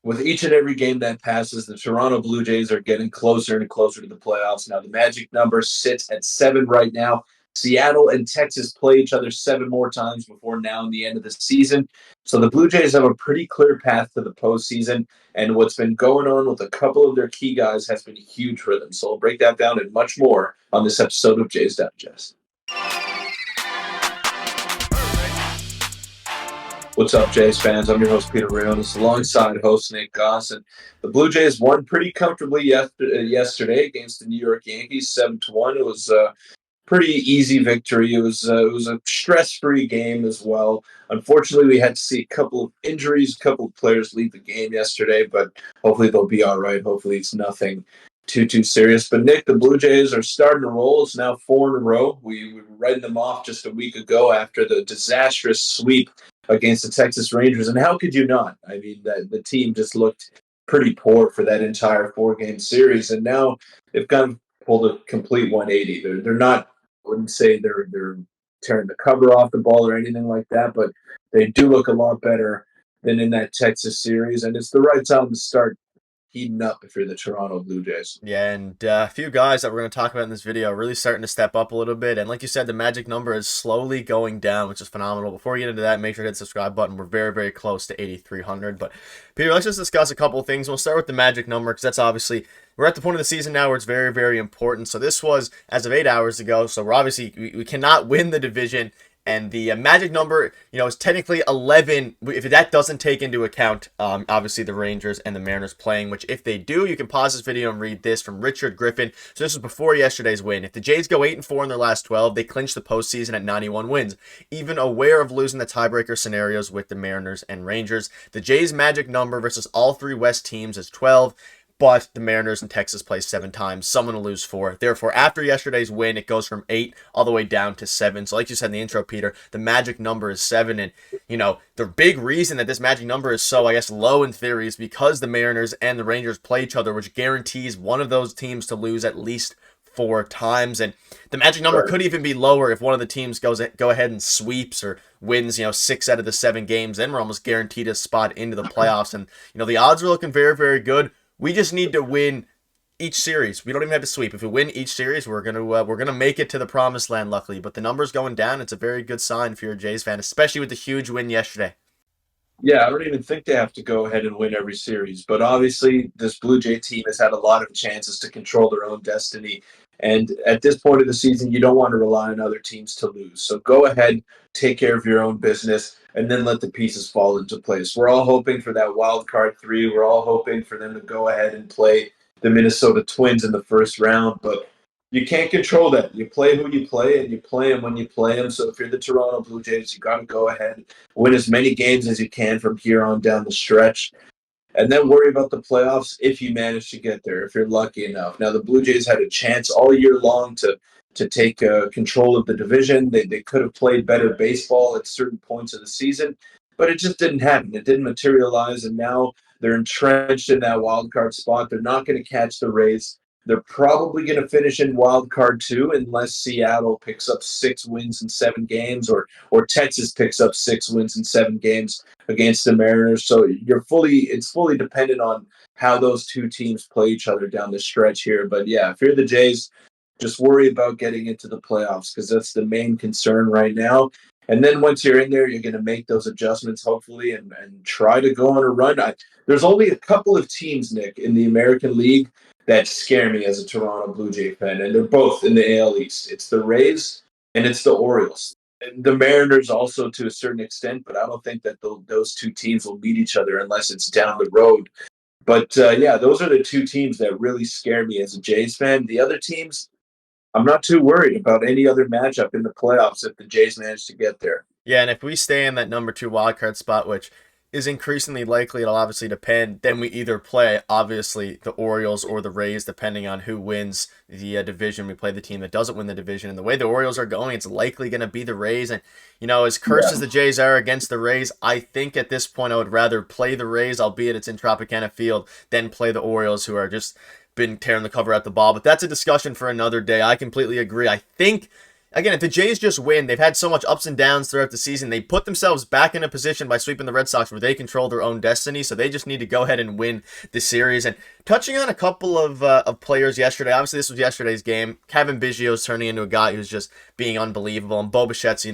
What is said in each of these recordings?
with each and every game that passes, the Toronto Blue Jays are getting closer and closer to the playoffs. Now, the magic number sits at 7 right now. Seattle and Texas play each other 7 more times before now in the end of the season. So the Blue Jays have a pretty clear path to the postseason, and what's been going on with a couple of their key guys has been huge for them. So I'll break that down and much more on this episode of Jays Digest. What's up, Jays fans? I'm your host, Peter Vryonis, alongside host Nick Gosse. And the Blue Jays won pretty comfortably yesterday against the New York Yankees, 7-1. It was a pretty easy victory. It was a stress-free game as well. Unfortunately, we had to see a couple of injuries, a couple of players leave the game yesterday, but hopefully they'll be all right. Hopefully it's nothing too serious. But Nick, the Blue Jays are starting to roll. It's now 4 in a row. We were writing them off just a week ago after the disastrous sweep against the Texas Rangers. And how could you not? I mean, the team just looked pretty poor for that entire 4-game series. And now they've kind of pulled a complete 180. They're not, I wouldn't say they're tearing the cover off the ball or anything like that, but they do look a lot better than in that Texas series. And it's the right time to start heating up if you're the Toronto Blue Jays. Yeah, and a few guys that we're going to talk about in this video are really starting to step up a little bit. And like you said, the magic number is slowly going down, which is phenomenal. Before we get into that, make sure to hit the subscribe button. We're very, very close to 8,300. But Peter, let's just discuss a couple of things. We'll start with the magic number because that's obviously, we're at the point of the season now where it's very, very important. So this was as of 8 hours ago. So we're obviously, we cannot win the division. And the magic number, is technically 11, if that doesn't take into account, obviously, the Rangers and the Mariners playing, which if they do, you can pause this video and read this from Richard Griffin. So this was before yesterday's win. If the Jays go 8-4 in their last 12, they clinch the postseason at 91 wins. Even aware of losing the tiebreaker scenarios with the Mariners and Rangers, the Jays' magic number versus all 3 West teams is 12. But the Mariners and Texas play 7 times. Someone will lose 4. Therefore, after yesterday's win, it goes from 8 all the way down to 7. So like you said in the intro, Peter, the magic number is 7. And, the big reason that this magic number is so, low in theory is because the Mariners and the Rangers play each other, which guarantees one of those teams to lose at least 4 times. And the magic number could even be lower if one of the teams go ahead and sweeps or wins, 6 out of the 7 games. Then we're almost guaranteed a spot into the playoffs. And, the odds are looking very, very good. We just need to win each series. We don't even have to sweep. If we win each series, we're gonna make it to the promised land, luckily. But the numbers going down, it's a very good sign if you're a Jays fan, especially with the huge win yesterday. Yeah, I don't even think they have to go ahead and win every series. But obviously, this Blue Jay team has had a lot of chances to control their own destiny. And at this point of the season, you don't want to rely on other teams to lose. So go ahead, take care of your own business, and then let the pieces fall into place. We're all hoping for that wild card 3. We're all hoping for them to go ahead and play the Minnesota Twins in the first round. But you can't control that. You play who you play, and you play them when you play them. So if you're the Toronto Blue Jays, you got to go ahead, win as many games as you can from here on down the stretch, and then worry about the playoffs if you manage to get there, if you're lucky enough. Now, the Blue Jays had a chance all year long to take control of the division. They could have played better baseball at certain points of the season, but it just didn't happen. It didn't materialize, and now they're entrenched in that wild card spot. They're not going to catch the Rays. They're probably going to finish in wild card 2 unless Seattle picks up 6 wins in 7 games or Texas picks up 6 wins in 7 games against the Mariners. So it's fully dependent on how those 2 teams play each other down the stretch here. But yeah, if you're the Jays, just worry about getting into the playoffs because that's the main concern right now. And then once you're in there, you're going to make those adjustments, hopefully, and try to go on a run. There's only a couple of teams, Nick, in the American League that scare me as a Toronto Blue Jay fan, and they're both in the AL East. It's the Rays and it's the Orioles. And the Mariners also to a certain extent, but I don't think that those 2 teams will meet each other unless it's down the road. But yeah, those are the 2 teams that really scare me as a Jays fan. The other teams, I'm not too worried about any other matchup in the playoffs if the Jays manage to get there. Yeah, and if we stay in that number 2 wildcard spot, which is increasingly likely, it'll obviously depend. Then we either play, obviously, the Orioles or the Rays, depending on who wins the division. We play the team that doesn't win the division. And the way the Orioles are going, it's likely going to be the Rays. And, as cursed as the Jays are against the Rays, I think at this point I would rather play the Rays, albeit it's in Tropicana Field, than play the Orioles, who are just been tearing the cover out the ball. But that's a discussion for another day. I completely agree. I think again, if the Jays just win, they've had so much ups and downs throughout the season. They put themselves back in a position by sweeping the Red Sox where they control their own destiny. So they just need to go ahead and win this series. And touching on a couple of players yesterday, obviously this was yesterday's game. Kevin Biggio's turning into a guy who's just being unbelievable, and Bo Bichette's,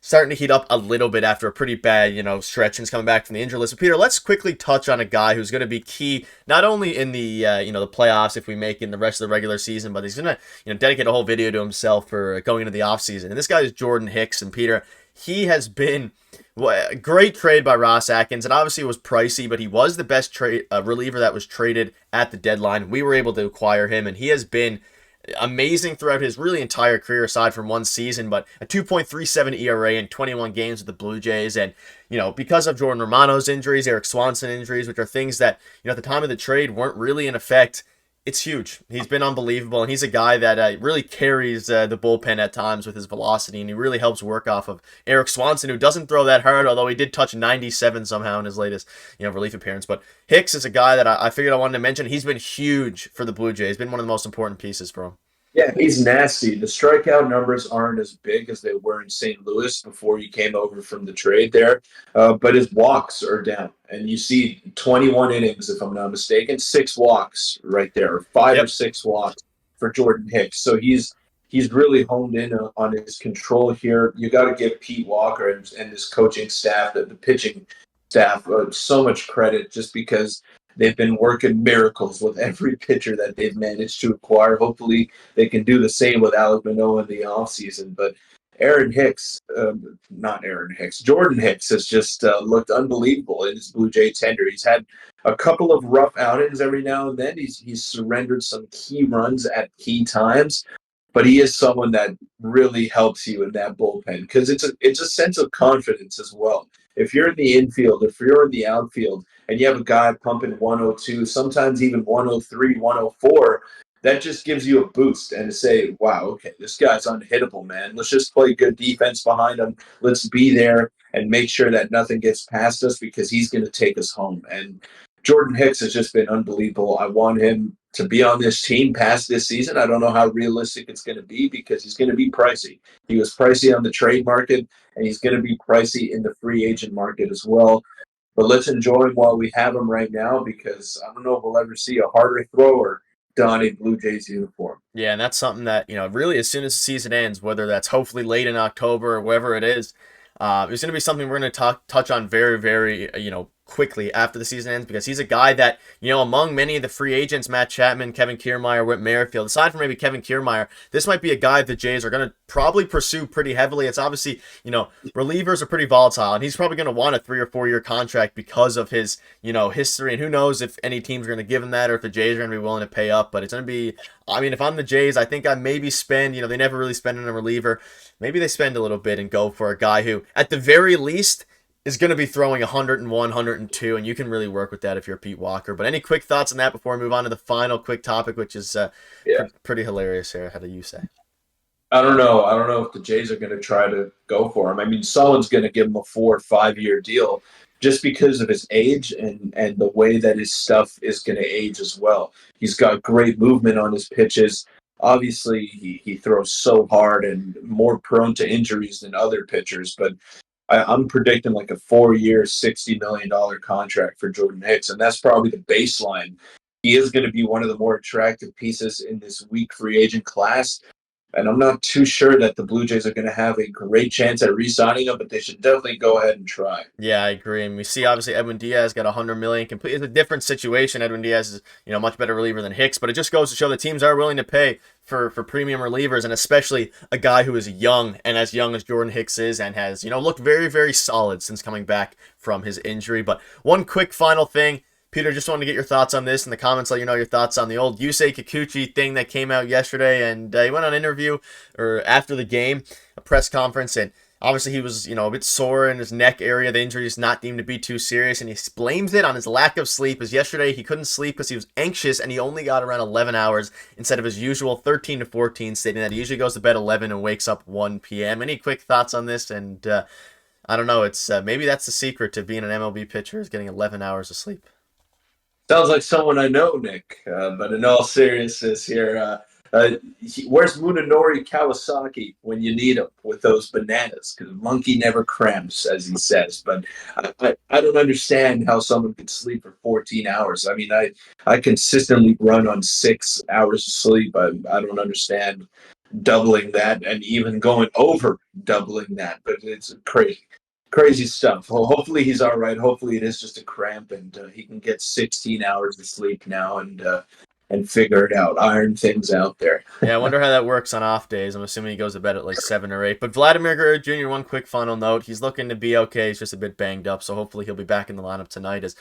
starting to heat up a little bit after a pretty bad, stretch, and he's coming back from the injury list. But Peter, let's quickly touch on a guy who's going to be key, not only in the, the playoffs if we make it in the rest of the regular season, but he's going to, dedicate a whole video to himself for going into the offseason. And this guy is Jordan Hicks. And Peter, he has been a great trade by Ross Atkins. And obviously it was pricey, but he was the best trade reliever that was traded at the deadline. We were able to acquire him, and he has been amazing throughout his really entire career aside from one season, but a 2.37 ERA in 21 games with the Blue Jays. And, because of Jordan Romano's injuries, Eric Swanson injuries, which are things that, at the time of the trade weren't really in effect, it's huge. He's been unbelievable, and he's a guy that really carries the bullpen at times with his velocity, and he really helps work off of Eric Swanson, who doesn't throw that hard, although he did touch 97 somehow in his latest relief appearance. But Hicks is a guy that I figured I wanted to mention. He's been huge for the Blue Jays, been one of the most important pieces for him. Yeah, he's nasty. The strikeout numbers aren't as big as they were in St. Louis before he came over from the trade there, but his walks are down. And you see 21 innings, if I'm not mistaken, 6 walks right there, or 5 or 6 walks for Jordan Hicks. So he's really honed in on his control here. You got to give Pete Walker and his coaching staff, the pitching staff, so much credit just because they've been working miracles with every pitcher that they've managed to acquire. Hopefully they can do the same with Alek Manoah in the offseason. But Jordan Hicks has just looked unbelievable in his Blue Jay tender. He's had a couple of rough outings every now and then. He's surrendered some key runs at key times, but he is someone that really helps you in that bullpen because it's a sense of confidence as well. If you're in the infield, if you're in the outfield, and you have a guy pumping 102, sometimes even 103, 104, that just gives you a boost and to say, wow, okay, this guy's unhittable, man. Let's just play good defense behind him. Let's be there and make sure that nothing gets past us because he's going to take us home. And Jordan Hicks has just been unbelievable. I want him to be on this team past this season. I don't know how realistic it's going to be because he's going to be pricey. He was pricey on the trade market, and he's going to be pricey in the free agent market as well. But let's enjoy him while we have him right now because I don't know if we'll ever see a harder thrower don a Blue Jays uniform. Yeah, and that's something that, really as soon as the season ends, whether that's hopefully late in October or wherever it is, it's going to be something we're going to touch on very, very, quickly after the season ends because he's a guy that, among many of the free agents, Matt Chapman, Kevin Kiermaier, Whit Merrifield, aside from maybe Kevin Kiermaier, this might be a guy the Jays are going to probably pursue pretty heavily. It's obviously, relievers are pretty volatile, and he's probably going to want a 3 or 4 year contract because of his, history, and who knows if any teams are going to give him that or if the Jays are going to be willing to pay up, but it's going to be, if I'm the Jays, I think I maybe spend, they never really spend on a reliever. Maybe they spend a little bit and go for a guy who, at the very least, is going to be throwing 101, 102, and you can really work with that if you're Pete Walker. But any quick thoughts on that before we move on to the final quick topic, which is pretty hilarious here. How do you say? I don't know. I don't know if the Jays are going to try to go for him. Someone's going to give him a 4 or 5 year deal just because of his age and the way that his stuff is going to age as well. He's got great movement on his pitches. Obviously, he throws so hard and more prone to injuries than other pitchers, but I'm predicting like a 4 year, $60 million contract for Jordan Hicks, and that's probably the baseline. He is going to be one of the more attractive pieces in this weak free agent class, and I'm not too sure that the Blue Jays are going to have a great chance at re-signing him, but they should definitely go ahead and try. Yeah, I agree. And we see obviously Edwin Diaz got $100 million. Complete. It's a different situation. Edwin Diaz is much better reliever than Hicks, but it just goes to show that teams are willing to pay for premium relievers, and especially a guy who is young and as young as Jordan Hicks is and has looked very, very solid since coming back from his injury. But one quick final thing. Peter, just wanted to get your thoughts on this in the comments. Let you know your thoughts on the old Yusei Kikuchi thing that came out yesterday. And he went on an interview or after the game, a press conference, and obviously he was a bit sore in his neck area. The injury is not deemed to be too serious, and he blames it on his lack of sleep. As yesterday he couldn't sleep because he was anxious, and he only got around 11 hours instead of his usual 13 to 14, stating that he usually goes to bed 11 and wakes up 1 p.m. Any quick thoughts on this? And I don't know. It's maybe that's the secret to being an MLB pitcher is getting 11 hours of sleep. Sounds like someone I know, Nick. But in all seriousness here, Where's Munenori Kawasaki when you need him with those bananas? Because monkey never cramps, as he says. But I don't understand how someone could sleep for 14 hours. I mean, I consistently run on 6 hours of sleep. I don't understand doubling that and even going over doubling that. But it's crazy stuff. Well, hopefully he's all right. Hopefully it is just a cramp and he can get 16 hours of sleep now and figure it out, iron things out there. Yeah, I wonder how that works on off days. I'm assuming he goes to bed at like 7 or 8. But Vladimir Guerrero Jr., one quick final note. He's looking to be okay. He's just a bit banged up, so hopefully he'll be back in the lineup tonight. As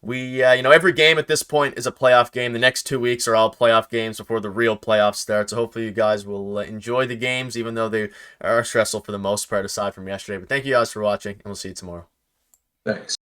we, every game at this point is a playoff game. The next 2 weeks are all playoff games before the real playoffs start. So hopefully you guys will enjoy the games, even though they are stressful for the most part, aside from yesterday. But thank you guys for watching, and we'll see you tomorrow. Thanks.